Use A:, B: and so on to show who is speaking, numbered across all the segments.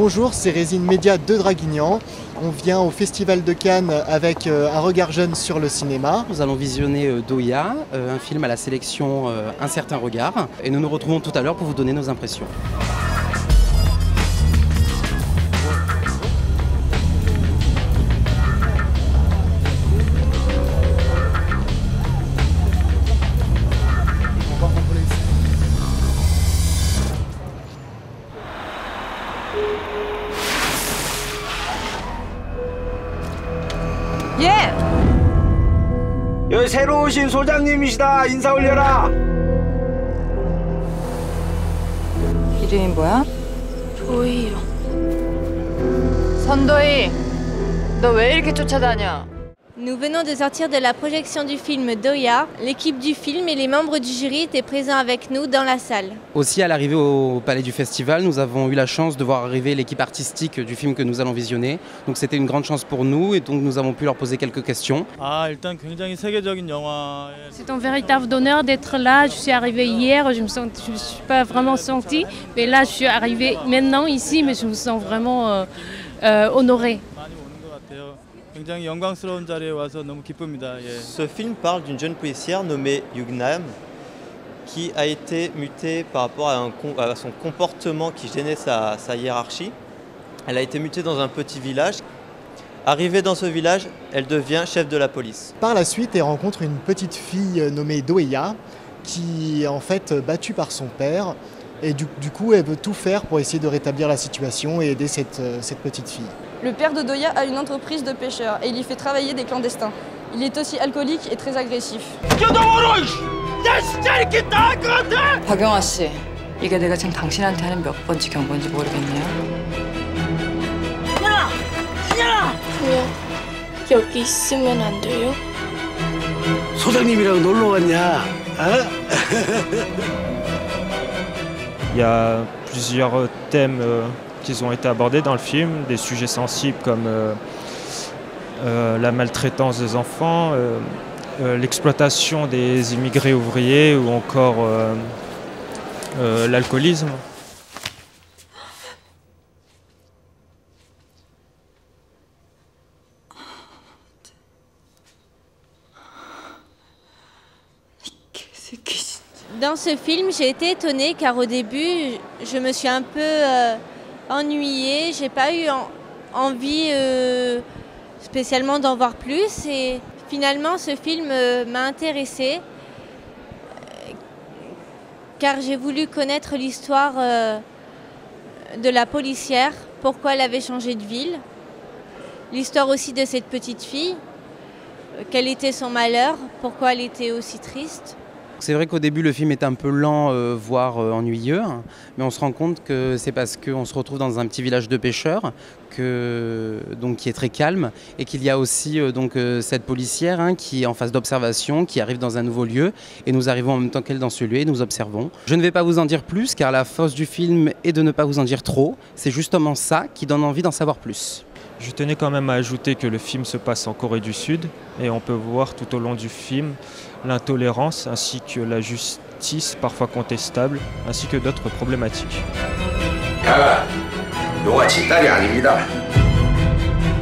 A: Bonjour, c'est Résine Média de Draguignan. On vient au Festival de Cannes avec un regard jeune sur le cinéma.
B: Nous allons visionner Doya, un film à la sélection Un certain regard. Et nous nous retrouvons tout à l'heure pour vous donner nos impressions.
C: 예!
D: 여기 새로 오신 소장님이시다. 인사 올려라.
C: 이름이 뭐야?
E: 도희요.
C: 선도희, 너 왜 이렇게 쫓아다녀?
E: Nous venons de sortir de la projection du film Doya. L'équipe du film et les membres du jury étaient présents avec nous dans la salle.
B: Aussi, à l'arrivée au Palais du Festival, nous avons eu la chance de voir arriver l'équipe artistique du film que nous allons visionner. Donc c'était une grande chance pour nous et donc nous avons pu leur poser quelques questions.
F: C'est un véritable honneur d'être là. Je suis arrivée hier, je ne me suis pas vraiment sentie. Mais là, je suis arrivée maintenant ici, mais je me sens vraiment honorée.
G: Ce film parle d'une jeune policière nommée Yungnam qui a été mutée par rapport à son comportement qui gênait sa hiérarchie. Elle a été mutée dans un petit village. Arrivée dans ce village, elle devient chef de la police.
A: Par la suite, elle rencontre une petite fille nommée Doya qui est en fait battue par son père. Et du coup, elle veut tout faire pour essayer de rétablir la situation et aider cette petite fille.
H: Le père de Doya a une entreprise de pêcheurs et il y fait travailler des clandestins. Il est aussi alcoolique et très agressif.
C: 박영아 씨, 이게 내가 지금 당신한테 하는 몇 번째 경고인지 모르겠네요.
E: 그냥 여기 있으면 안 돼요?
D: 소장님이랑 놀러 왔냐?
I: Il y a plusieurs thèmes qui ont été abordés dans le film, des sujets sensibles comme la maltraitance des enfants, l'exploitation des immigrés ouvriers ou encore l'alcoolisme.
E: Dans ce film, j'ai été étonnée car au début, je me suis un peu ennuyée. J'ai pas eu envie spécialement d'en voir plus. Et finalement, ce film m'a intéressée car j'ai voulu connaître l'histoire de la policière, pourquoi elle avait changé de ville, l'histoire aussi de cette petite fille, quel était son malheur, pourquoi elle était aussi triste.
B: C'est vrai qu'au début le film est un peu lent, voire ennuyeux, mais on se rend compte que c'est parce qu'on se retrouve dans un petit village de pêcheurs qui est très calme et qu'il y a aussi cette policière qui est en phase d'observation, qui arrive dans un nouveau lieu et nous arrivons en même temps qu'elle dans ce lieu et nous observons. Je ne vais pas vous en dire plus car la force du film est de ne pas vous en dire trop, c'est justement ça qui donne envie d'en savoir plus.
I: Je tenais quand même à ajouter que le film se passe en Corée du Sud et on peut voir tout au long du film l'intolérance ainsi que la justice parfois contestable ainsi que d'autres problématiques.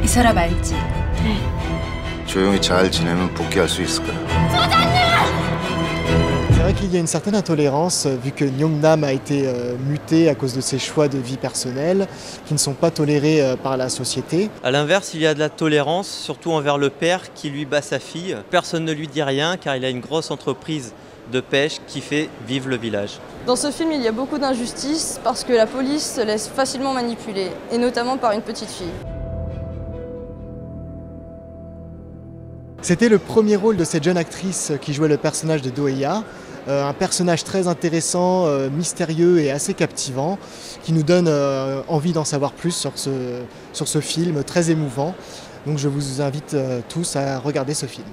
C: 이 사람 알지?
J: 조용히 잘 지내면 복귀할 수 있을 거야.
A: C'est vrai qu'il y a une certaine intolérance vu que Yungnam a été mutée à cause de ses choix de vie personnelle qui ne sont pas tolérés par la société.
G: A l'inverse, il y a de la tolérance, surtout envers le père qui lui bat sa fille. Personne ne lui dit rien car il a une grosse entreprise de pêche qui fait vivre le village.
H: Dans ce film, il y a beaucoup d'injustice parce que la police se laisse facilement manipuler, et notamment par une petite fille.
A: C'était le premier rôle de cette jeune actrice qui jouait le personnage de Doya. Un personnage très intéressant, mystérieux et assez captivant, qui nous donne envie d'en savoir plus sur ce film très émouvant. Donc je vous invite tous à regarder ce film.